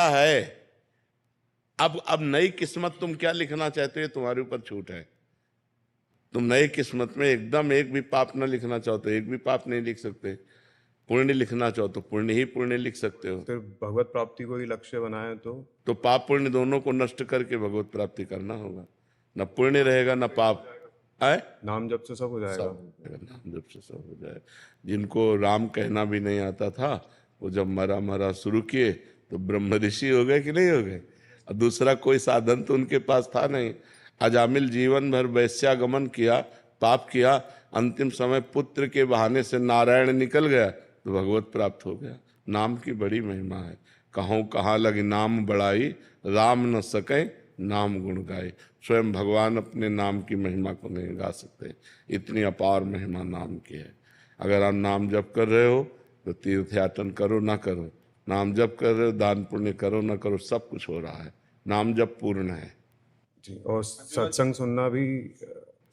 है। अब नई किस्मत तुम क्या लिखना चाहते हो, तुम्हारे ऊपर छूट है। तुम नई किस्मत में एकदम एक भी पाप न लिखना चाहो तो एक भी पाप नहीं लिख सकते, पुण्य लिखना चाहो तो पुण्य ही पुण्य लिख सकते हो। सिर्फ भगवत प्राप्ति को ही लक्ष्य बनाए तो पाप पुण्य दोनों को नष्ट करके भगवत प्राप्ति करना होगा। न पुण्य रहेगा न पाप है, नाम जप से सब हो जाएगा। सब हो जाएगा, नाम जप से सब हो जाएगा। जिनको राम कहना भी नहीं आता था, वो जब मरा मरा शुरू किए तो ब्रह्म ऋषि हो गए कि नहीं हो गए। और दूसरा कोई साधन तो उनके पास था नहीं। अजामिल जीवन भर वैश्यागमन किया, पाप किया, अंतिम समय पुत्र के बहाने से नारायण निकल गया तो भगवत प्राप्त हो गया। नाम की बड़ी महिमा है। कहूँ कहाँ लगी नाम बड़ाई, राम न सके नाम गुण गाए। स्वयं भगवान अपने नाम की महिमा को नहीं गा सकते, इतनी अपार महिमा नाम की है। अगर आप नाम जप कर रहे हो तो तीर्थ याटन करो ना करो, नाम जप कर रहे हो दान पुण्य करो ना करो, सब कुछ हो रहा है। नाम जप पूर्ण है जी। और सत्संग सुनना भी।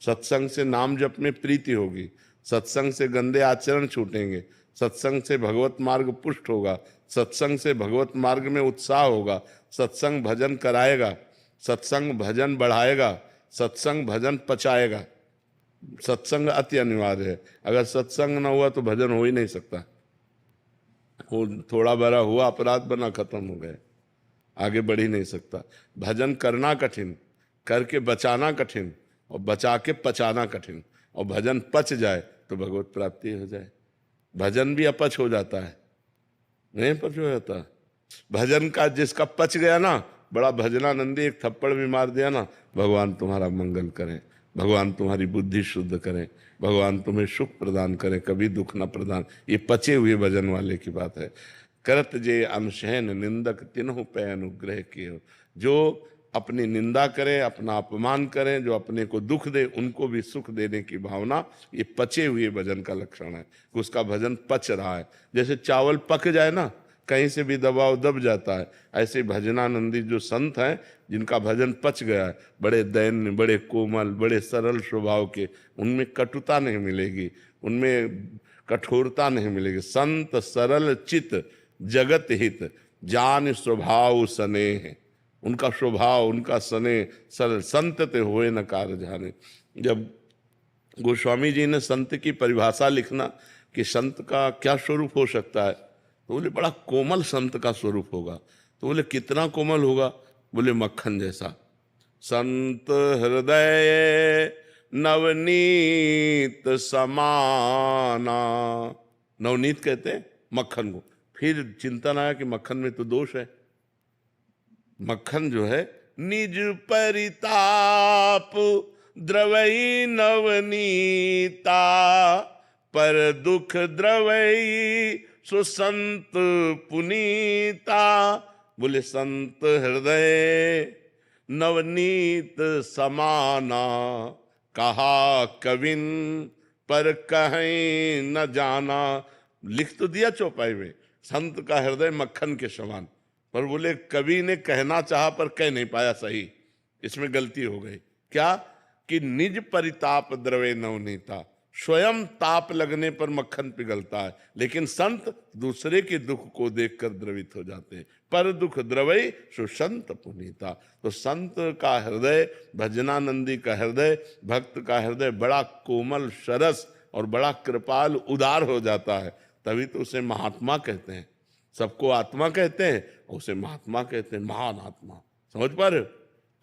सत्संग से नाम जप में प्रीति होगी, सत्संग से गंदे आचरण छूटेंगे, सत्संग से भगवत मार्ग पुष्ट होगा, सत्संग से भगवत मार्ग में उत्साह होगा। सत्संग भजन कराएगा, सत्संग भजन बढ़ाएगा, सत्संग भजन पचाएगा। सत्संग अति अनिवार्य है। अगर सत्संग न हुआ तो भजन हो ही नहीं सकता। वो थोड़ा बड़ा हुआ अपराध बना, खत्म हो गए, आगे बढ़ ही नहीं सकता। भजन करना कठिन, करके बचाना कठिन, और बचा के पचाना कठिन। और भजन पच जाए तो भगवत प्राप्ति हो जाए। भजन भी अपच हो जाता है, नहीं पच हो जाता। भजन का जिसका पच गया ना, बड़ा भजनानंदी एक थप्पड़ भी मार दिया ना, भगवान तुम्हारा मंगल करें, भगवान तुम्हारी बुद्धि शुद्ध करें, भगवान तुम्हें सुख प्रदान करें, कभी दुख न प्रदान। ये पचे हुए भजन वाले की बात है। करत जे अनशहन निंदक तिन्हु पे अनुग्रह किए। जो अपनी निंदा करें, अपना अपमान करें, जो अपने को दुख दे, उनको भी सुख देने की भावना, ये पचे हुए भजन का लक्षण है। उसका भजन पच रहा है। जैसे चावल पक जाए ना, कहीं से भी दबाव दब जाता है, ऐसे भजनानंदी जो संत हैं जिनका भजन पच गया है, बड़े दैन्य, बड़े कोमल, बड़े सरल स्वभाव के, उनमें कटुता नहीं मिलेगी, उनमें कठोरता नहीं मिलेगी। संत सरल चित जगत हित जान स्वभाव स्नेह। उनका स्वभाव, उनका स्नेह सरल। संत ते होए न कार जाने। जब गोस्वामी जी ने संत की परिभाषा लिखना कि संत का क्या स्वरूप हो सकता है, तो बोले बड़ा कोमल संत का स्वरूप होगा। तो बोले कितना कोमल होगा, बोले मक्खन जैसा। संत हृदय नवनीत समाना। नवनीत कहते हैं मक्खन को। फिर चिंतन आया कि मक्खन में तो दोष है। मक्खन जो है निज परिताप द्रवई नवनीता, पर दुख द्रवई सुसंत पुनीता। बोले संत हृदय नवनीत समाना, कहा कविन पर कहीं न जाना। लिख तो दिया चौपाई में, संत का हृदय मक्खन के समान, पर बोले कवि ने कहना चाहा पर कह नहीं पाया सही। इसमें गलती हो गई। क्या कि निज परिताप द्रवे नवनीता, स्वयं ताप लगने पर मक्खन पिघलता है, लेकिन संत दूसरे के दुख को देखकर द्रवित हो जाते हैं। पर दुख द्रवई सुसंत पुनीता। तो संत का हृदय, भजनानंदी का हृदय, भक्त का हृदय बड़ा कोमल सरस और बड़ा कृपाल उदार हो जाता है। तभी तो उसे महात्मा कहते हैं। सबको आत्मा कहते हैं, उसे महात्मा कहते हैं, महान आत्मा। समझ पा रहे हो?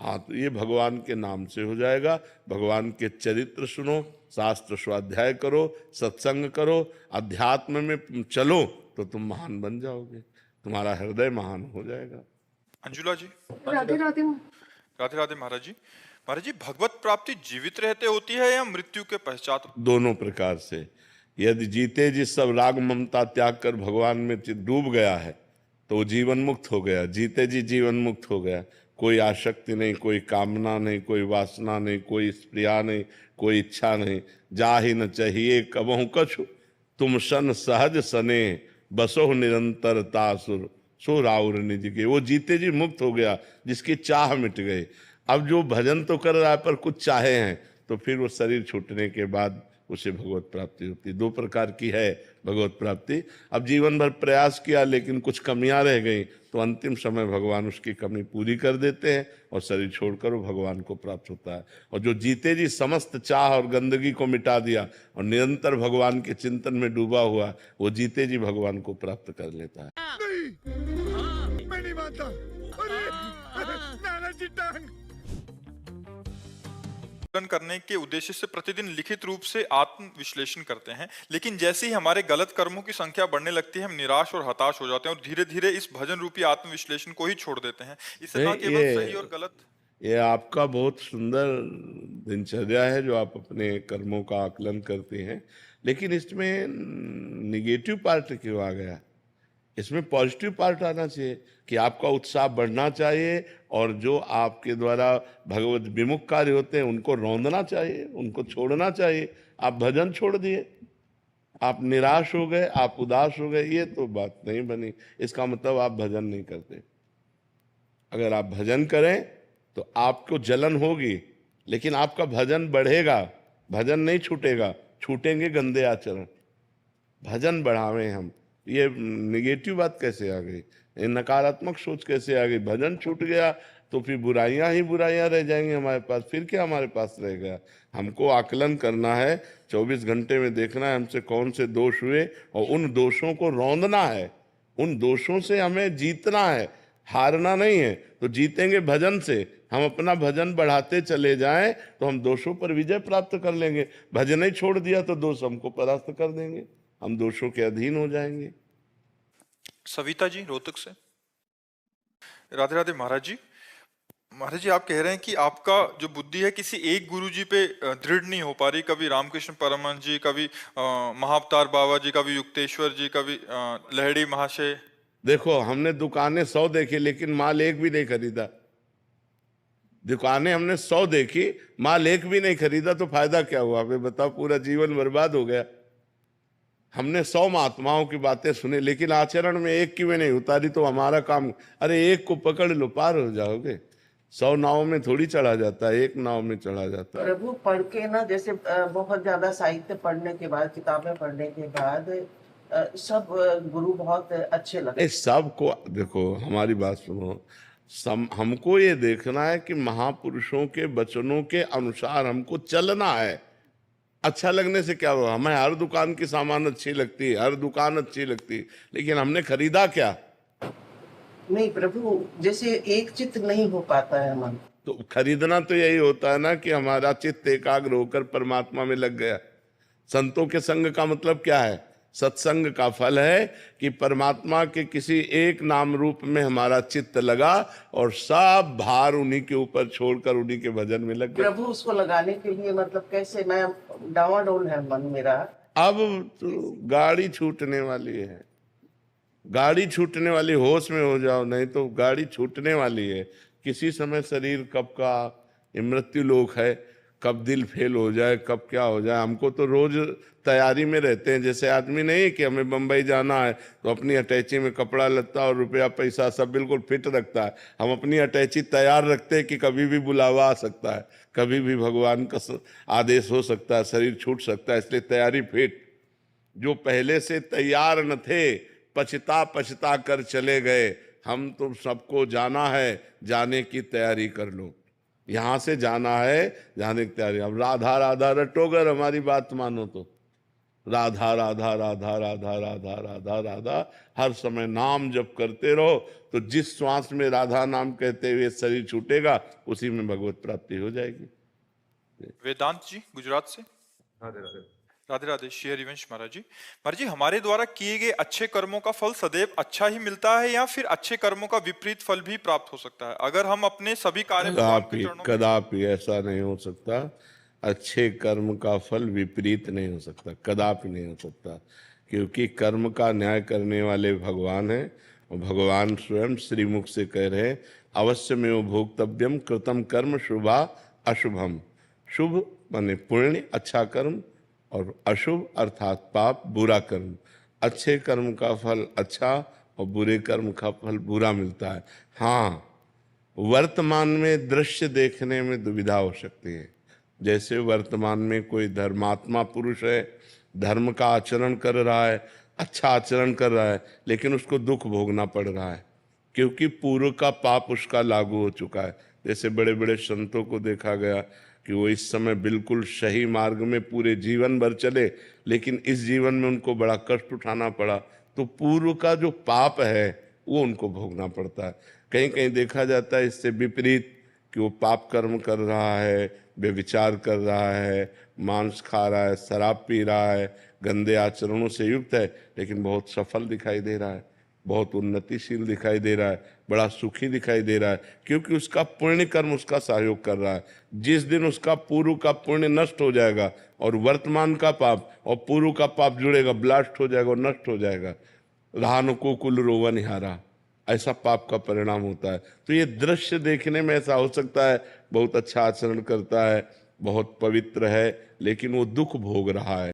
हाँ, तो ये भगवान के नाम से हो जाएगा। भगवान के चरित्र सुनो, शास्त्र स्वाध्याय करो, सत्संग करो, अध्यात्म में चलो, तो तुम महान बन जाओगे, तुम्हारा हृदय महान हो जाएगा। अंजुला जी। राधे राधे। राधे राधे महाराज जी। महाराज जी, भगवत प्राप्ति जीवित रहते होती है या मृत्यु के पश्चात? दोनों प्रकार से। यदि जीते जी सब राग ममता त्याग कर भगवान में डूब गया है तो वो जीवन मुक्त हो गया, जीते जी जीवन मुक्त हो गया। कोई आसक्ति नहीं, कोई कामना नहीं, कोई वासना नहीं, कोई स्प्रिया नहीं, कोई इच्छा नहीं। जा ही न चाहिए कबहु कछु, तुम सन सहज सने, बसो निरंतर तासुर सो राउर निज के। वो जीते जी मुक्त हो गया, जिसकी चाह मिट गई। अब जो भजन तो कर रहा है पर कुछ चाहे हैं, तो फिर वो शरीर छूटने के बाद उसे भगवत प्राप्ति होती है। दो प्रकार की है भगवत प्राप्ति। अब जीवन भर प्रयास किया लेकिन कुछ कमियां रह गई, तो अंतिम समय भगवान उसकी कमी पूरी कर देते हैं और शरीर छोड़कर वो भगवान को प्राप्त होता है। और जो जीते जी समस्त चाह और गंदगी को मिटा दिया और निरंतर भगवान के चिंतन में डूबा हुआ, वो जीते जी भगवान को प्राप्त कर लेता है। मैं नहीं मानता। नाना जी टांग करने के उद्देश्य से प्रतिदिन लिखित रूप से आत्म विश्लेषण करते हैं, लेकिन जैसे ही हमारे गलत कर्मों की संख्या बढ़ने लगती है हम निराश और हताश हो जाते हैं और धीरे धीरे इस भजन रूपी आत्म विश्लेषण को ही छोड़ देते हैं। इससे ना केवल सही और गलत। ये आपका बहुत सुंदर दिनचर्या है जो आप अपने कर्मों का आकलन करते हैं, लेकिन इसमें निगेटिव पार्ट क्यों आ गया? इसमें पॉजिटिव पार्ट आना चाहिए कि आपका उत्साह बढ़ना चाहिए और जो आपके द्वारा भगवत विमुख कार्य होते हैं उनको रौंदना चाहिए, उनको छोड़ना चाहिए। आप भजन छोड़ दिए, आप निराश हो गए, आप उदास हो गए, ये तो बात नहीं बनी। इसका मतलब आप भजन नहीं करते। अगर आप भजन करें तो आपको जलन होगी, लेकिन आपका भजन बढ़ेगा, भजन नहीं छूटेगा। छूटेंगे गंदे आचरण, भजन बढ़ावें हम। ये निगेटिव बात कैसे आ गई? ये नकारात्मक सोच कैसे आ गई? भजन छूट गया तो फिर बुराइयां ही बुराइयां रह जाएंगी हमारे पास, फिर क्या हमारे पास रह गया? हमको आकलन करना है, 24 घंटे में देखना है हमसे कौन से दोष हुए और उन दोषों को रौंदना है। उन दोषों से हमें जीतना है, हारना नहीं है। तो जीतेंगे भजन से। हम अपना भजन बढ़ाते चले जाएं तो हम दोषों पर विजय प्राप्त कर लेंगे। भजन ही छोड़ दिया तो दोष हमको परास्त कर देंगे, हम दोषों के अधीन हो जाएंगे। सविता जी रोहतक से। राधे राधे महाराज जी। महाराज जी, आप कह रहे हैं कि आपका जो बुद्धि है किसी एक गुरु जी पे दृढ़ नहीं हो पा रही। कभी रामकृष्ण परमहंस जी, कभी महाअवतार बाबा जी, कभी युक्तेश्वर जी, कभी लहड़ी महाशय। देखो, हमने दुकानें 100 देखी लेकिन माल एक भी नहीं खरीदा। दुकानें हमने 100 देखी, माल एक भी नहीं खरीदा, तो फायदा क्या हुआ? हमें बताओ, पूरा जीवन बर्बाद हो गया। हमने 100 महात्माओं की बातें सुनी लेकिन आचरण में एक की भी नहीं उतारी, तो हमारा काम, अरे एक को पकड़ लो पार हो जाओगे। 100 नाव में थोड़ी चढ़ा जाता है, एक नाव में चढ़ा जाता है। प्रभु पढ़ के ना, जैसे बहुत ज्यादा साहित्य पढ़ने के बाद, किताबें पढ़ने के बाद सब गुरु बहुत अच्छे लगे। सबको देखो, हमारी बात सुनो, हमको ये देखना है कि महापुरुषों के वचनों के अनुसार हमको चलना है। अच्छा लगने से क्या हुआ? हमें हर दुकान की सामान अच्छी लगती है, हर दुकान अच्छी लगती है, लेकिन हमने खरीदा क्या? नहीं प्रभु, जैसे एक चित्त नहीं हो पाता है मन। तो खरीदना तो यही होता है ना कि हमारा चित्त एकाग्र होकर परमात्मा में लग गया। संतों के संग का मतलब क्या है? सत्संग का फल है कि परमात्मा के किसी एक नाम रूप में हमारा चित्त लगा और सब भार उन्हीं के ऊपर छोड़कर उन्हीं के भजन में लग गया। प्रभु उसको लगाने के लिए मतलब कैसे? मैं डावाडोल है मन मेरा। अब तो गाड़ी छूटने वाली है, गाड़ी छूटने वाली, होश में हो जाओ, नहीं तो गाड़ी छूटने वाली है। किसी समय शरीर कब का, ये मृत्यु लोक है, कब दिल फेल हो जाए, कब क्या हो जाए। हमको तो रोज तैयारी में रहते हैं। जैसे आदमी नहीं कि हमें बंबई जाना है तो अपनी अटैची में कपड़ा लत्ता और रुपया पैसा सब बिल्कुल फिट रखता है। हम अपनी अटैची तैयार रखते हैं कि कभी भी बुलावा आ सकता है, कभी भी भगवान का आदेश हो सकता है, शरीर छूट सकता है, इसलिए तैयारी फिट। जो पहले से तैयार न थे, पछता पछता कर चले गए। हम तो सबको जाना है, जाने की तैयारी कर लो। यहाँ से जाना है, जाने की तैयारी। अब राधा राधा रटोगर, हमारी बात मानो तो राधा राधा राधा राधा राधा राधा राधा, हर समय नाम जप करते रहो। तो जिस श्वास में राधा नाम कहते हुए शरीर छूटेगा, उसी में भगवत प्राप्ति हो जाएगी। वेदांत जी गुजरात से। राधे राधे। राधे राधे। श्री हरिवंश महाराज जी। महाराज जी, हमारे द्वारा किए गए अच्छे कर्मों का फल सदैव अच्छा ही मिलता है या फिर अच्छे कर्मों का विपरीत फल भी प्राप्त हो सकता है? अगर हम अपने सभी कार्य कदापि ऐसा नहीं हो सकता। अच्छे कर्म का फल विपरीत नहीं हो सकता, कदापि नहीं हो सकता, क्योंकि कर्म का न्याय करने वाले भगवान हैं। और भगवान स्वयं श्रीमुख से कह रहे हैं, अवश्य में वो भोक्तव्यम कृतम कर्म शुभा अशुभम। शुभ माने पुण्य, अच्छा कर्म, और अशुभ अर्थात पाप, बुरा कर्म। अच्छे कर्म का फल अच्छा और बुरे कर्म का फल बुरा मिलता है। हाँ, वर्तमान में दृश्य देखने में दुविधा हो सकती है। जैसे वर्तमान में कोई धर्मात्मा पुरुष है, धर्म का आचरण कर रहा है, अच्छा आचरण कर रहा है, लेकिन उसको दुख भोगना पड़ रहा है। क्योंकि पूर्व का पाप उसका लागू हो चुका है। जैसे बड़े बड़े संतों को देखा गया कि वो इस समय बिल्कुल सही मार्ग में पूरे जीवन भर चले, लेकिन इस जीवन में उनको बड़ा कष्ट उठाना पड़ा, तो पूर्व का जो पाप है वो उनको भोगना पड़ता है। कहीं कहीं देखा जाता है इससे विपरीत कि वो पाप कर्म कर रहा है, व्यभिचार कर रहा है, मांस खा रहा है, शराब पी रहा है, गंदे आचरणों से युक्त है, लेकिन बहुत सफल दिखाई दे रहा है, बहुत उन्नतिशील दिखाई दे रहा है, बड़ा सुखी दिखाई दे रहा है, क्योंकि उसका पुण्य कर्म उसका सहयोग कर रहा है। जिस दिन उसका पूर्व का पुण्य नष्ट हो जाएगा और वर्तमान का पाप और पूर्व का पाप जुड़ेगा, ब्लास्ट हो जाएगा और नष्ट हो जाएगा। राहन को कुल रोवा निहारा, ऐसा पाप का परिणाम होता है। तो ये दृश्य देखने में ऐसा हो सकता है बहुत अच्छा आचरण करता है, बहुत पवित्र है, लेकिन वो दुख भोग रहा है।